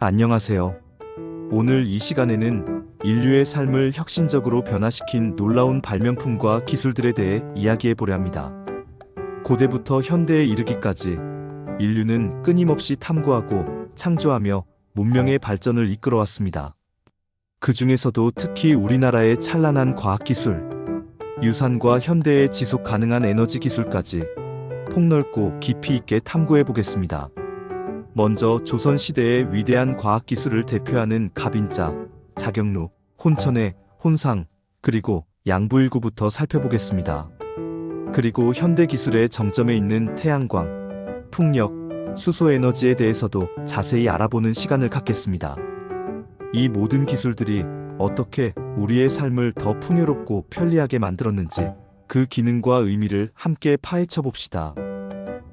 안녕하세요. 오늘 이 시간에는 인류의 삶을 혁신적으로 변화시킨 놀라운 발명품과 기술들에 대해 이야기해 보려 합니다. 고대부터 현대에 이르기까지 인류는 끊임없이 탐구하고 창조하며 문명의 발전을 이끌어왔습니다. 그 중에서도 특히 우리나라의 찬란한 과학기술, 유산과 현대의 지속 가능한 에너지 기술까지 폭넓고 깊이 있게 탐구해 보겠습니다. 먼저 조선시대의 위대한 과학기술을 대표하는 갑인자, 자경루, 혼천의, 혼상, 그리고 양부일구부터 살펴보겠습니다. 그리고 현대 기술의 정점에 있는 태양광, 풍력, 수소에너지에 대해서도 자세히 알아보는 시간을 갖겠습니다. 이 모든 기술들이 어떻게 우리의 삶을 더 풍요롭고 편리하게 만들었는지 그 기능과 의미를 함께 파헤쳐 봅시다.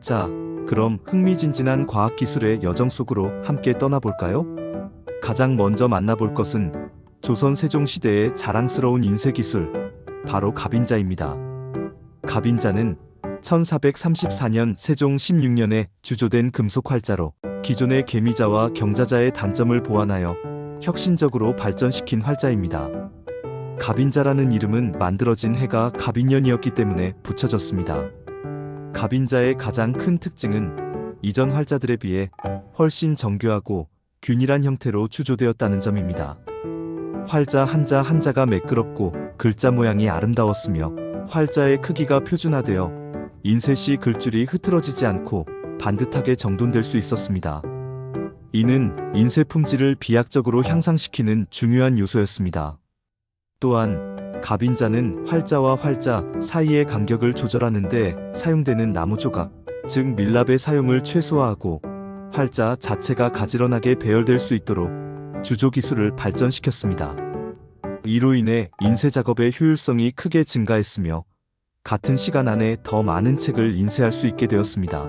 자, 그럼 흥미진진한 과학기술의 여정 속으로 함께 떠나볼까요? 가장 먼저 만나볼 것은 조선 세종시대의 자랑스러운 인쇄기술, 바로 갑인자입니다. 갑인자는 1434년 세종 16년에 주조된 금속 활자로 기존의 개미자와 경자자의 단점을 보완하여 혁신적으로 발전시킨 활자입니다. 갑인자라는 이름은 만들어진 해가 갑인년이었기 때문에 붙여졌습니다. 갑인자의 가장 큰 특징은 이전 활자들에 비해 훨씬 정교하고 균일한 형태로 추조되었다는 점입니다. 활자 한자 한자가 매끄럽고 글자 모양이 아름다웠으며 활자의 크기가 표준화되어 인쇄 시 글줄이 흐트러지지 않고 반듯하게 정돈될 수 있었습니다. 이는 인쇄 품질을 비약적으로 향상시키는 중요한 요소였습니다. 또한 갑인자는 활자와 활자 사이의 간격을 조절하는 데 사용되는 나무 조각, 즉 밀랍의 사용을 최소화하고 활자 자체가 가지런하게 배열될 수 있도록 주조 기술을 발전시켰습니다. 이로 인해 인쇄 작업의 효율성이 크게 증가했으며 같은 시간 안에 더 많은 책을 인쇄할 수 있게 되었습니다.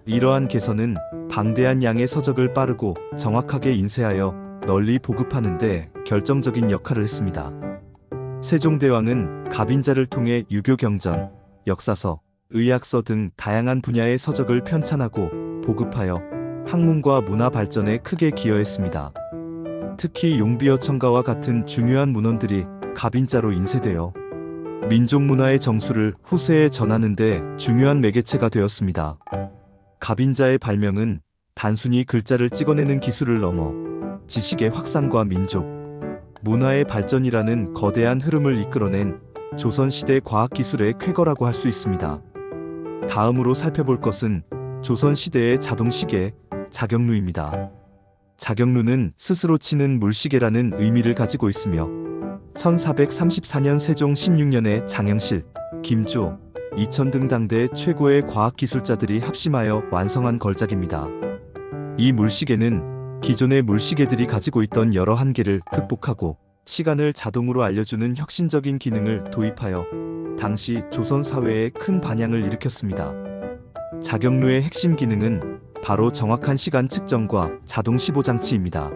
이러한 개선은 방대한 양의 서적을 빠르고 정확하게 인쇄하여 널리 보급하는 데 결정적인 역할을 했습니다. 세종대왕은 갑인자를 통해 유교 경전, 역사서, 의학서 등 다양한 분야의 서적을 편찬하고 보급하여 학문과 문화 발전에 크게 기여했습니다. 특히 용비어 청가와 같은 중요한 문헌들이 갑인자로 인쇄되어 민족 문화의 정수를 후세에 전하는 데 중요한 매개체가 되었습니다. 갑인자의 발명은 단순히 글자를 찍어내는 기술을 넘어 지식의 확산과 민족, 문화의 발전이라는 거대한 흐름을 이끌어낸 조선시대 과학기술의 쾌거라고 할 수 있습니다. 다음으로 살펴볼 것은 조선시대의 자동시계, 자경루입니다. 자경루는 스스로 치는 물시계라는 의미를 가지고 있으며 1434년 세종 16년에 장영실, 김조, 이천 등 당대 최고의 과학기술자들이 합심하여 완성한 걸작입니다. 이 물시계는 기존의 물시계들이 가지고 있던 여러 한계를 극복하고 시간을 자동으로 알려주는 혁신적인 기능을 도입하여 당시 조선 사회에 큰 반향을 일으켰습니다. 자경루의 핵심 기능은 바로 정확한 시간 측정과 자동 시보 장치입니다.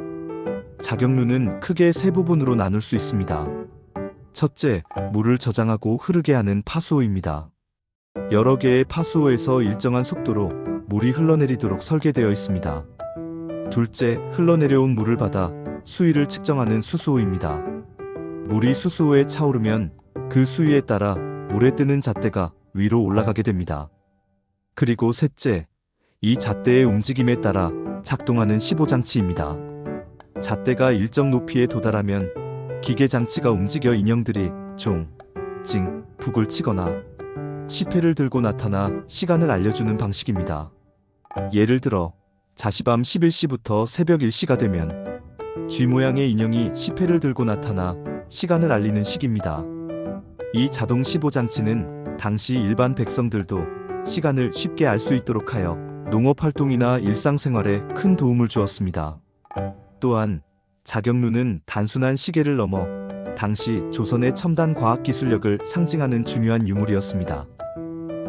자경루는 크게 세 부분으로 나눌 수 있습니다. 첫째, 물을 저장하고 흐르게 하는 파수호입니다. 여러 개의 파수호에서 일정한 속도로 물이 흘러내리도록 설계되어 있습니다. 둘째, 흘러내려온 물을 받아 수위를 측정하는 수수호입니다. 물이 수수호에 차오르면 그 수위에 따라 물에 뜨는 잣대가 위로 올라가게 됩니다. 그리고 셋째, 이 잣대의 움직임에 따라 작동하는 시보장치입니다. 잣대가 일정 높이에 도달하면 기계장치가 움직여 인형들이 종, 징, 북을 치거나 시패를 들고 나타나 시간을 알려주는 방식입니다. 예를 들어 자시밤 11시부터 새벽 1시가 되면 쥐 모양의 인형이 시패를 들고 나타나 시간을 알리는 식입니다. 이 자동 시보 장치는 당시 일반 백성들도 시간을 쉽게 알 수 있도록 하여 농업활동이나 일상생활에 큰 도움을 주었습니다. 또한 자경루는 단순한 시계를 넘어 당시 조선의 첨단 과학기술력을 상징하는 중요한 유물이었습니다.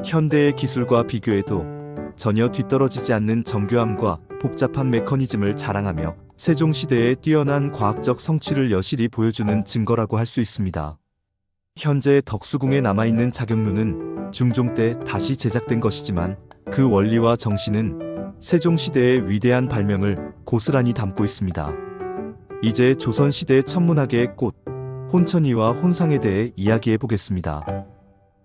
현대의 기술과 비교해도 전혀 뒤떨어지지 않는 정교함과 복잡한 메커니즘을 자랑하며 세종시대의 뛰어난 과학적 성취를 여실히 보여주는 증거라고 할 수 있습니다. 현재 덕수궁에 남아있는 자경루는 중종 때 다시 제작된 것이지만 그 원리와 정신은 세종시대의 위대한 발명을 고스란히 담고 있습니다. 이제 조선시대 천문학의 꽃, 혼천이와 혼상에 대해 이야기해 보겠습니다.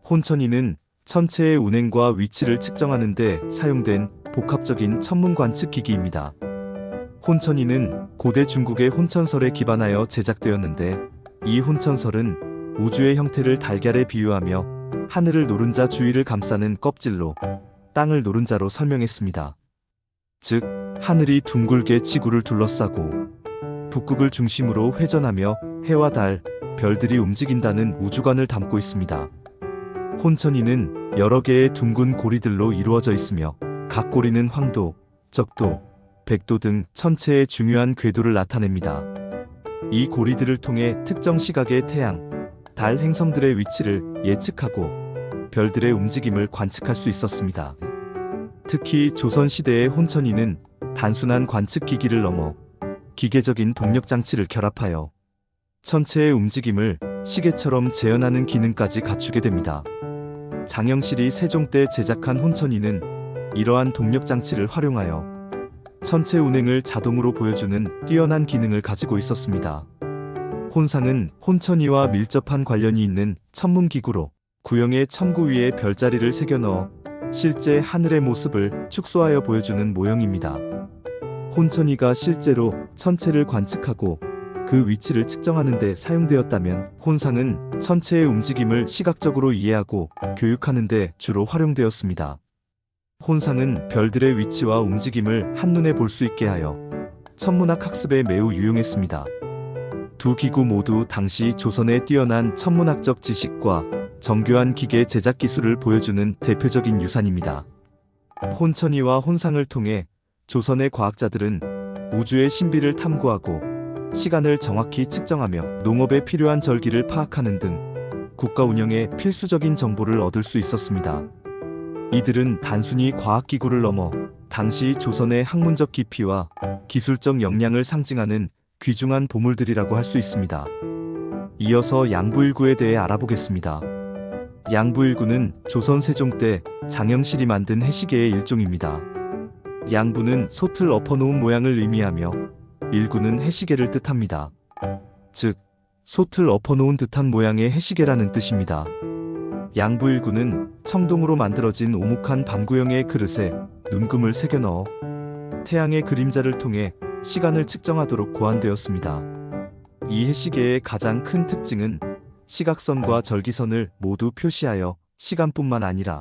혼천이는 천체의 운행과 위치를 측정하는 데 사용된 복합적인 천문 관측 기기입니다. 혼천이는 고대 중국의 혼천설에 기반하여 제작되었는데, 이 혼천설은 우주의 형태를 달걀에 비유하며 하늘을 노른자 주위를 감싸는 껍질로 땅을 노른자로 설명했습니다. 즉, 하늘이 둥글게 지구를 둘러싸고 북극을 중심으로 회전하며 해와 달, 별들이 움직인다는 우주관을 담고 있습니다. 혼천이는 여러 개의 둥근 고리들로 이루어져 있으며 각 고리는 황도, 적도, 백도 등 천체의 중요한 궤도를 나타냅니다. 이 고리들을 통해 특정 시각의 태양, 달 행성들의 위치를 예측하고 별들의 움직임을 관측할 수 있었습니다. 특히 조선시대의 혼천이는 단순한 관측 기기를 넘어 기계적인 동력 장치를 결합하여 천체의 움직임을 시계처럼 재현하는 기능까지 갖추게 됩니다. 장영실이 세종 때 제작한 혼천이는 이러한 동력 장치를 활용하여 천체 운행을 자동으로 보여주는 뛰어난 기능을 가지고 있었습니다. 혼상은 혼천이와 밀접한 관련이 있는 천문기구로 구형의 천구 위에 별자리를 새겨 넣어 실제 하늘의 모습을 축소하여 보여주는 모형입니다. 혼천이가 실제로 천체를 관측하고 그 위치를 측정하는 데 사용되었다면, 혼상은 천체의 움직임을 시각적으로 이해하고 교육하는 데 주로 활용되었습니다. 혼상은 별들의 위치와 움직임을 한눈에 볼 수 있게 하여 천문학 학습에 매우 유용했습니다. 두 기구 모두 당시 조선의 뛰어난 천문학적 지식과 정교한 기계 제작 기술을 보여주는 대표적인 유산입니다. 혼천이와 혼상을 통해 조선의 과학자들은 우주의 신비를 탐구하고 시간을 정확히 측정하며 농업에 필요한 절기를 파악하는 등 국가 운영에 필수적인 정보를 얻을 수 있었습니다. 이들은 단순히 과학기구를 넘어 당시 조선의 학문적 깊이와 기술적 역량을 상징하는 귀중한 보물들이라고 할 수 있습니다. 이어서 양부일구에 대해 알아보겠습니다. 양부일구는 조선 세종 때 장영실이 만든 해시계의 일종입니다. 양부는 솥을 엎어놓은 모양을 의미하며 일구는 해시계를 뜻합니다. 즉, 솥을 엎어놓은 듯한 모양의 해시계라는 뜻입니다. 양부일구는 청동으로 만들어진 오목한 반구형의 그릇에 눈금을 새겨 넣어 태양의 그림자를 통해 시간을 측정하도록 고안되었습니다. 이 해시계의 가장 큰 특징은 시각선과 절기선을 모두 표시하여 시간뿐만 아니라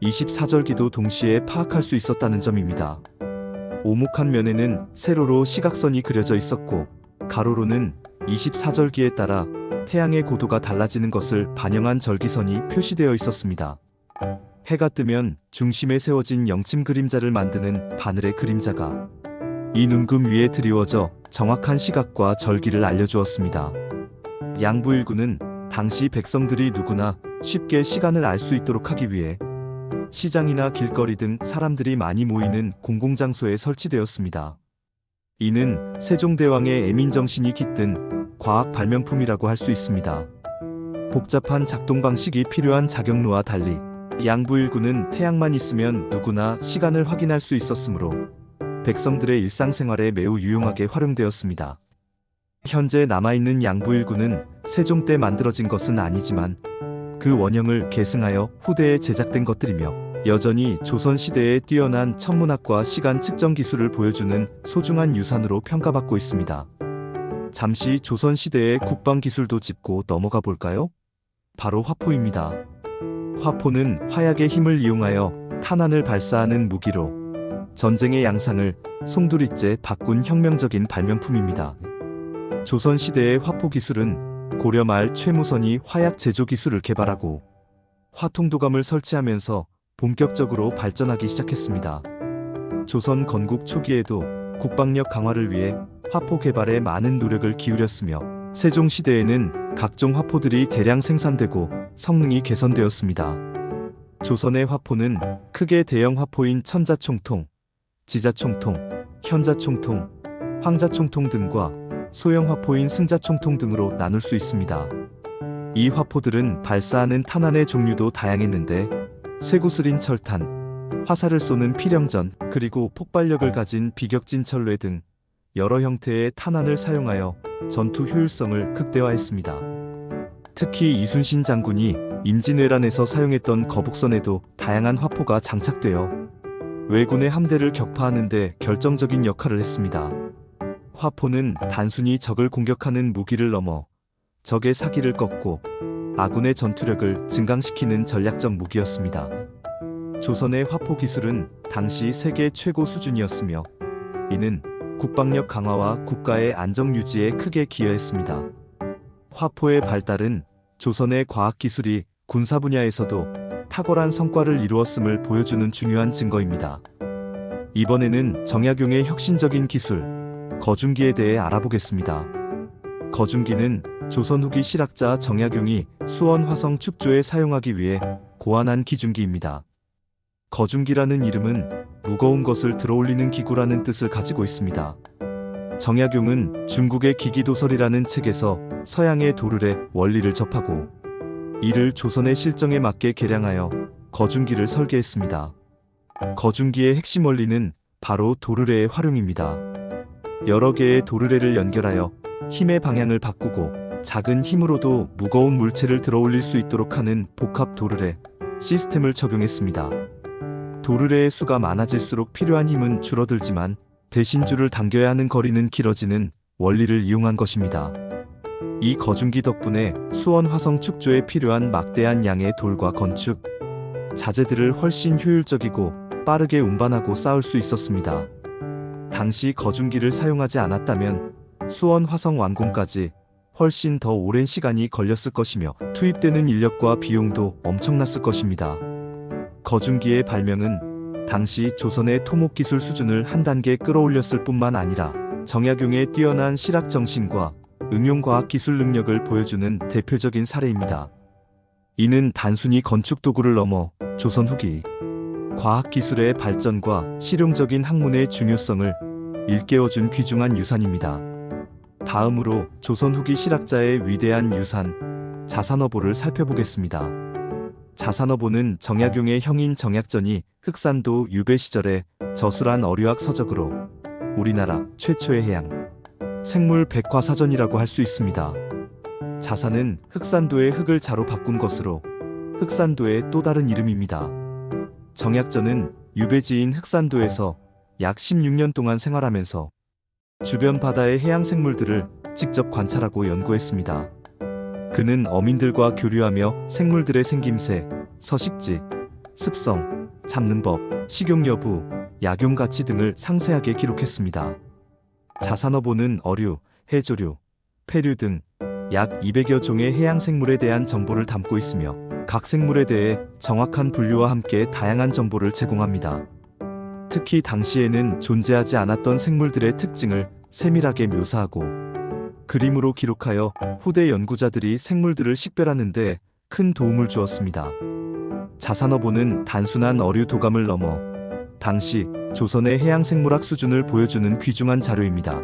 24절기도 동시에 파악할 수 있었다는 점입니다. 오목한 면에는 세로로 시각선이 그려져 있었고, 가로로는 24절기에 따라 태양의 고도가 달라지는 것을 반영한 절기선이 표시되어 있었습니다. 해가 뜨면 중심에 세워진 영침 그림자를 만드는 바늘의 그림자가 이 눈금 위에 드리워져 정확한 시각과 절기를 알려주었습니다. 양부일구는 당시 백성들이 누구나 쉽게 시간을 알 수 있도록 하기 위해 시장이나 길거리 등 사람들이 많이 모이는 공공장소에 설치되었습니다. 이는 세종대왕의 애민정신이 깃든 과학 발명품이라고 할 수 있습니다. 복잡한 작동 방식이 필요한 작용로와 달리 양부일구는 태양만 있으면 누구나 시간을 확인할 수 있었으므로 백성들의 일상생활에 매우 유용하게 활용되었습니다. 현재 남아있는 양부일구는 세종 때 만들어진 것은 아니지만 그 원형을 계승하여 후대에 제작된 것들이며 여전히 조선시대의 뛰어난 천문학과 시간 측정 기술을 보여주는 소중한 유산으로 평가받고 있습니다. 잠시 조선시대의 국방기술도 짚고 넘어가 볼까요? 바로 화포입니다. 화포는 화약의 힘을 이용하여 탄환을 발사하는 무기로 전쟁의 양상을 송두리째 바꾼 혁명적인 발명품입니다. 조선시대의 화포 기술은 고려 말 최무선이 화약 제조 기술을 개발하고 화통도감을 설치하면서 본격적으로 발전하기 시작했습니다. 조선 건국 초기에도 국방력 강화를 위해 화포 개발에 많은 노력을 기울였으며 세종시대에는 각종 화포들이 대량 생산되고 성능이 개선되었습니다. 조선의 화포는 크게 대형 화포인 천자총통, 지자총통, 현자총통, 황자총통 등과 소형 화포인 승자총통 등으로 나눌 수 있습니다. 이 화포들은 발사하는 탄환의 종류도 다양했는데 쇠구슬인 철탄, 화살을 쏘는 필형전, 그리고 폭발력을 가진 비격진 철뢰 등 여러 형태의 탄환을 사용하여 전투 효율성을 극대화했습니다. 특히 이순신 장군이 임진왜란에서 사용했던 거북선에도 다양한 화포가 장착되어 왜군의 함대를 격파하는 데 결정적인 역할을 했습니다. 화포는 단순히 적을 공격하는 무기를 넘어 적의 사기를 꺾고 아군의 전투력을 증강시키는 전략적 무기였습니다. 조선의 화포 기술은 당시 세계 최고 수준이었으며 이는 국방력 강화와 국가의 안정 유지에 크게 기여했습니다. 화포의 발달은 조선의 과학기술이 군사 분야에서도 탁월한 성과를 이루었음을 보여주는 중요한 증거입니다. 이번에는 정약용의 혁신적인 기술, 거중기에 대해 알아보겠습니다. 거중기는 조선 후기 실학자 정약용이 수원 화성 축조에 사용하기 위해 고안한 기중기입니다. 거중기라는 이름은 무거운 것을 들어올리는 기구라는 뜻을 가지고 있습니다. 정약용은 중국의 기기도설이라는 책에서 서양의 도르래 원리를 접하고 이를 조선의 실정에 맞게 개량하여 거중기를 설계했습니다. 거중기의 핵심 원리는 바로 도르래의 활용입니다. 여러 개의 도르래를 연결하여 힘의 방향을 바꾸고 작은 힘으로도 무거운 물체를 들어올릴 수 있도록 하는 복합 도르래 시스템을 적용했습니다. 도르래의 수가 많아질수록 필요한 힘은 줄어들지만 대신 줄을 당겨야 하는 거리는 길어지는 원리를 이용한 것입니다. 이 거중기 덕분에 수원 화성 축조에 필요한 막대한 양의 돌과 건축 자재들을 훨씬 효율적이고 빠르게 운반하고 쌓을 수 있었습니다. 당시 거중기를 사용하지 않았다면 수원 화성 완공까지 훨씬 더 오랜 시간이 걸렸을 것이며 투입되는 인력과 비용도 엄청났을 것입니다. 거중기의 발명은 당시 조선의 토목기술 수준을 한 단계 끌어올렸을 뿐만 아니라 정약용의 뛰어난 실학 정신과 응용과학기술 능력을 보여주는 대표적인 사례입니다. 이는 단순히 건축도구를 넘어 조선 후기 과학기술의 발전과 실용적인 학문의 중요성을 일깨워준 귀중한 유산입니다. 다음으로 조선 후기 실학자의 위대한 유산 자산어보를 살펴보겠습니다. 자산어보는 정약용의 형인 정약전이 흑산도 유배 시절에 저술한 어류학 서적으로 우리나라 최초의 해양 생물 백과사전이라고 할 수 있습니다. 자산은 흑산도의 흑을 자로 바꾼 것으로 흑산도의 또 다른 이름입니다. 정약전은 유배지인 흑산도에서 약 16년 동안 생활하면서 주변 바다의 해양 생물들을 직접 관찰하고 연구했습니다. 그는 어민들과 교류하며 생물들의 생김새, 서식지, 습성, 잡는 법, 식용 여부, 약용 가치 등을 상세하게 기록했습니다. 자산어보는 어류, 해조류, 폐류 등 약 200여 종의 해양 생물에 대한 정보를 담고 있으며 각 생물에 대해 정확한 분류와 함께 다양한 정보를 제공합니다. 특히 당시에는 존재하지 않았던 생물들의 특징을 세밀하게 묘사하고 그림으로 기록하여 후대 연구자들이 생물들을 식별하는 데 큰 도움을 주었습니다. 자산어보는 단순한 어류 도감을 넘어 당시 조선의 해양 생물학 수준을 보여주는 귀중한 자료입니다.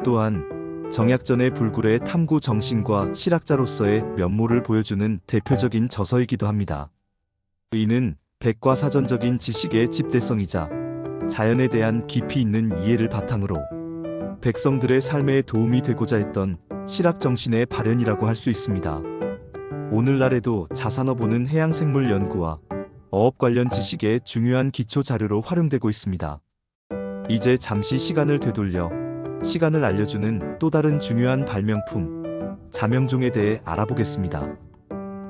또한 정약전의 불굴의 탐구 정신과 실학자로서의 면모를 보여주는 대표적인 저서이기도 합니다. 이는 백과사전적인 지식의 집대성이자 자연에 대한 깊이 있는 이해를 바탕으로 백성들의 삶에 도움이 되고자 했던 실학정신의 발현이라고 할 수 있습니다. 오늘날에도 자산어보는 해양생물 연구와 어업 관련 지식의 중요한 기초 자료로 활용되고 있습니다. 이제 잠시 시간을 되돌려 시간을 알려주는 또 다른 중요한 발명품, 자명종에 대해 알아보겠습니다.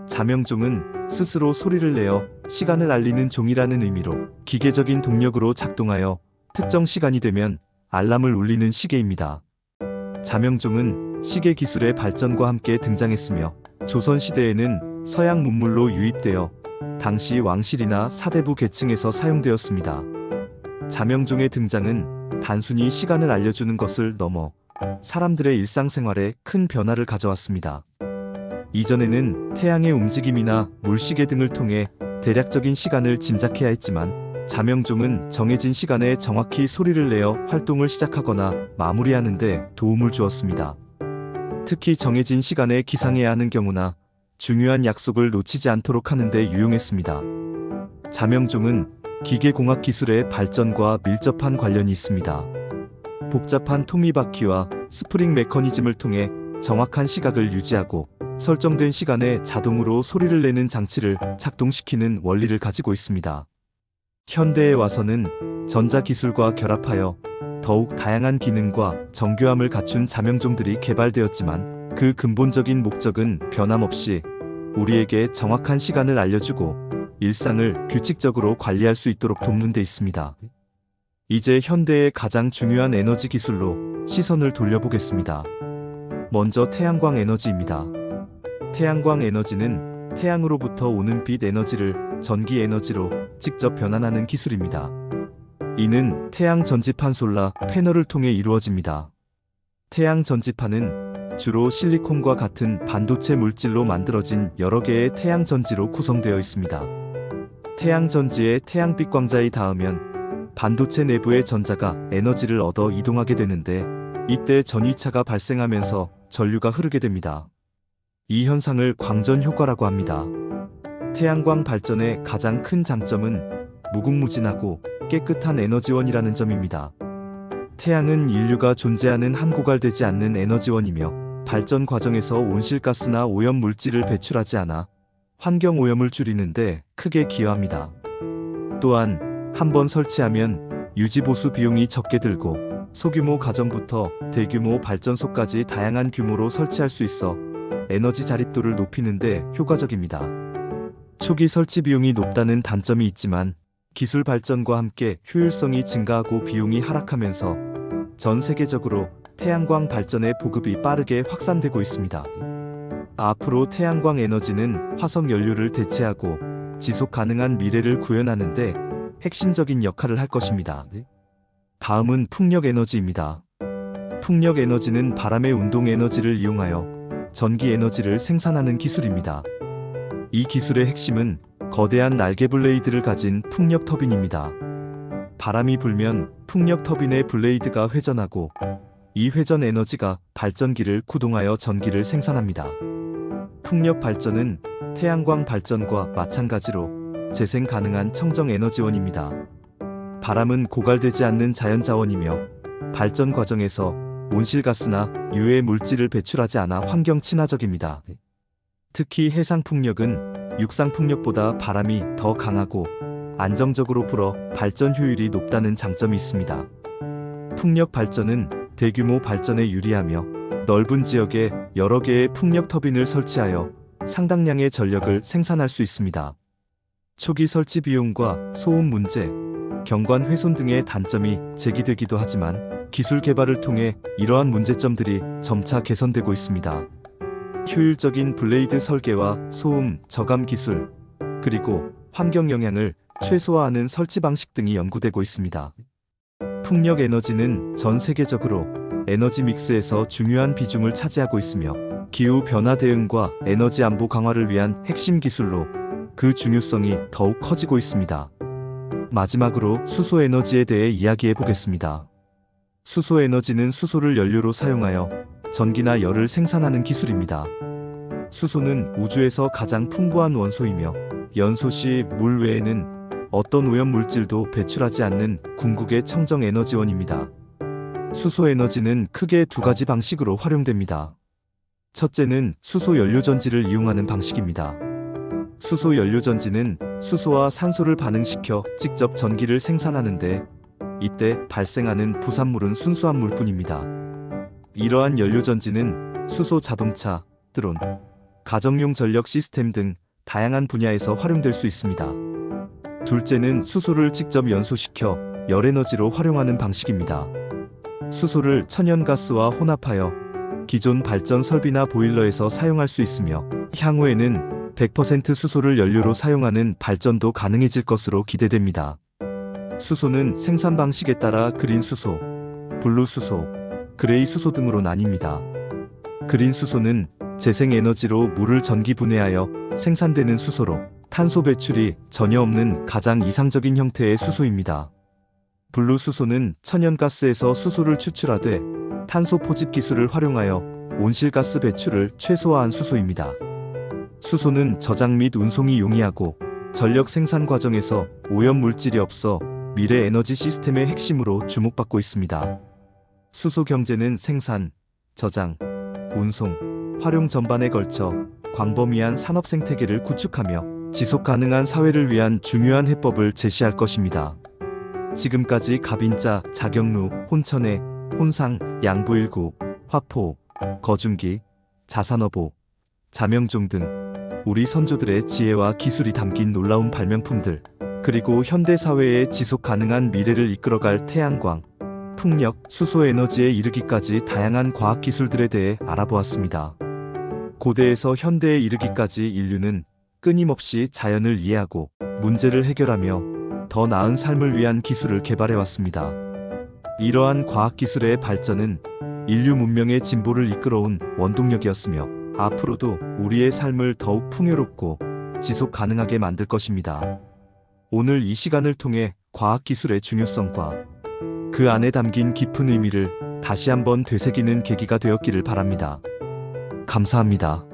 자명종은 스스로 소리를 내어 시간을 알리는 종이라는 의미로 기계적인 동력으로 작동하여 특정 시간이 되면 알람을 울리는 시계입니다. 자명종은 시계 기술의 발전과 함께 등장했으며 조선시대에는 서양 문물로 유입되어 당시 왕실이나 사대부 계층에서 사용되었습니다. 자명종의 등장은 단순히 시간을 알려주는 것을 넘어 사람들의 일상생활에 큰 변화를 가져왔습니다. 이전에는 태양의 움직임이나 물시계 등을 통해 대략적인 시간을 짐작해야 했지만 자명종은 정해진 시간에 정확히 소리를 내어 활동을 시작하거나 마무리하는 데 도움을 주었습니다. 특히 정해진 시간에 기상해야 하는 경우나 중요한 약속을 놓치지 않도록 하는 데 유용했습니다. 자명종은 기계공학 기술의 발전과 밀접한 관련이 있습니다. 복잡한 톱니바퀴와 스프링 메커니즘을 통해 정확한 시각을 유지하고 설정된 시간에 자동으로 소리를 내는 장치를 작동시키는 원리를 가지고 있습니다. 현대에 와서는 전자기술과 결합하여 더욱 다양한 기능과 정교함을 갖춘 자명종들이 개발되었지만 그 근본적인 목적은 변함없이 우리에게 정확한 시간을 알려주고 일상을 규칙적으로 관리할 수 있도록 돕는 데 있습니다. 이제 현대의 가장 중요한 에너지 기술로 시선을 돌려보겠습니다. 먼저 태양광 에너지입니다. 태양광 에너지는 태양으로부터 오는 빛 에너지를 전기 에너지로 직접 변환하는 기술입니다. 이는 태양 전지판 솔라 패널을 통해 이루어집니다. 태양 전지판은 주로 실리콘과 같은 반도체 물질로 만들어진 여러 개의 태양 전지로 구성되어 있습니다. 태양 전지에 태양빛 광자에 닿으면 반도체 내부의 전자가 에너지를 얻어 이동하게 되는데 이때 전위차가 발생하면서 전류가 흐르게 됩니다. 이 현상을 광전 효과라고 합니다. 태양광 발전의 가장 큰 장점은 무궁무진하고 깨끗한 에너지원이라는 점입니다. 태양은 인류가 존재하는 한 고갈되지 않는 에너지원이며 발전 과정에서 온실가스나 오염물질을 배출하지 않아 환경오염을 줄이는데 크게 기여합니다. 또한 한번 설치하면 유지보수 비용이 적게 들고 소규모 가정부터 대규모 발전소까지 다양한 규모로 설치할 수 있어 에너지 자립도를 높이는 데 효과적입니다. 초기 설치 비용이 높다는 단점이 있지만 기술 발전과 함께 효율성이 증가하고 비용이 하락하면서 전 세계적으로 태양광 발전의 보급이 빠르게 확산되고 있습니다. 앞으로 태양광 에너지는 화석 연료를 대체하고 지속 가능한 미래를 구현하는 데 핵심적인 역할을 할 것입니다. 다음은 풍력 에너지입니다. 풍력 에너지는 바람의 운동 에너지를 이용하여 전기 에너지를 생산하는 기술입니다. 이 기술의 핵심은 거대한 날개 블레이드를 가진 풍력 터빈입니다. 바람이 불면 풍력 터빈의 블레이드가 회전하고 이 회전 에너지가 발전기를 구동하여 전기를 생산합니다. 풍력 발전은 태양광 발전과 마찬가지로 재생 가능한 청정 에너지원입니다. 바람은 고갈되지 않는 자연자원이며 발전 과정에서 온실가스나 유해 물질을 배출하지 않아 환경 친화적입니다. 특히 해상 풍력은 육상 풍력보다 바람이 더 강하고 안정적으로 불어 발전 효율이 높다는 장점이 있습니다. 풍력 발전은 대규모 발전에 유리하며 넓은 지역에 여러 개의 풍력 터빈을 설치하여 상당량의 전력을 생산할 수 있습니다. 초기 설치 비용과 소음 문제, 경관 훼손 등의 단점이 제기되기도 하지만 기술 개발을 통해 이러한 문제점들이 점차 개선되고 있습니다. 효율적인 블레이드 설계와 소음 저감 기술, 그리고 환경 영향을 최소화하는 설치 방식 등이 연구되고 있습니다. 풍력 에너지는 전 세계적으로 에너지 믹스에서 중요한 비중을 차지하고 있으며 기후 변화 대응과 에너지 안보 강화를 위한 핵심 기술로 그 중요성이 더욱 커지고 있습니다. 마지막으로 수소 에너지에 대해 이야기해 보겠습니다. 수소 에너지는 수소를 연료로 사용하여 전기나 열을 생산하는 기술입니다. 수소는 우주에서 가장 풍부한 원소이며 연소 시 물 외에는 어떤 오염 물질도 배출하지 않는 궁극의 청정 에너지원입니다. 수소 에너지는 크게 두 가지 방식으로 활용됩니다. 첫째는 수소 연료전지를 이용하는 방식입니다. 수소 연료전지는 수소와 산소를 반응시켜 직접 전기를 생산하는데 이때 발생하는 부산물은 순수한 물뿐입니다. 이러한 연료전지는 수소 자동차, 드론, 가정용 전력 시스템 등 다양한 분야에서 활용될 수 있습니다. 둘째는 수소를 직접 연소시켜 열에너지로 활용하는 방식입니다. 수소를 천연가스와 혼합하여 기존 발전 설비나 보일러에서 사용할 수 있으며 향후에는 100% 수소를 연료로 사용하는 발전도 가능해질 것으로 기대됩니다. 수소는 생산 방식에 따라 그린 수소, 블루 수소, 그레이 수소 등으로 나뉩니다. 그린 수소는 재생 에너지로 물을 전기 분해하여 생산되는 수소로 탄소 배출이 전혀 없는 가장 이상적인 형태의 수소입니다. 블루 수소는 천연가스에서 수소를 추출하되 탄소 포집 기술을 활용하여 온실가스 배출을 최소화한 수소입니다. 수소는 저장 및 운송이 용이하고 전력 생산 과정에서 오염 물질이 없어 미래 에너지 시스템의 핵심으로 주목받고 있습니다. 수소 경제는 생산, 저장, 운송, 활용 전반에 걸쳐 광범위한 산업 생태계를 구축하며 지속 가능한 사회를 위한 중요한 해법을 제시할 것입니다. 지금까지 갑인자, 자경루, 혼천해, 혼상, 양부일구, 화포, 거중기, 자산어보, 자명종 등 우리 선조들의 지혜와 기술이 담긴 놀라운 발명품들, 그리고 현대 사회의 지속 가능한 미래를 이끌어갈 태양광, 풍력, 수소 에너지에 이르기까지 다양한 과학 기술들에 대해 알아보았습니다. 고대에서 현대에 이르기까지 인류는 끊임없이 자연을 이해하고 문제를 해결하며 더 나은 삶을 위한 기술을 개발해왔습니다. 이러한 과학 기술의 발전은 인류 문명의 진보를 이끌어온 원동력이었으며 앞으로도 우리의 삶을 더욱 풍요롭고 지속 가능하게 만들 것입니다. 오늘 이 시간을 통해 과학 기술의 중요성과 그 안에 담긴 깊은 의미를 다시 한번 되새기는 계기가 되었기를 바랍니다. 감사합니다.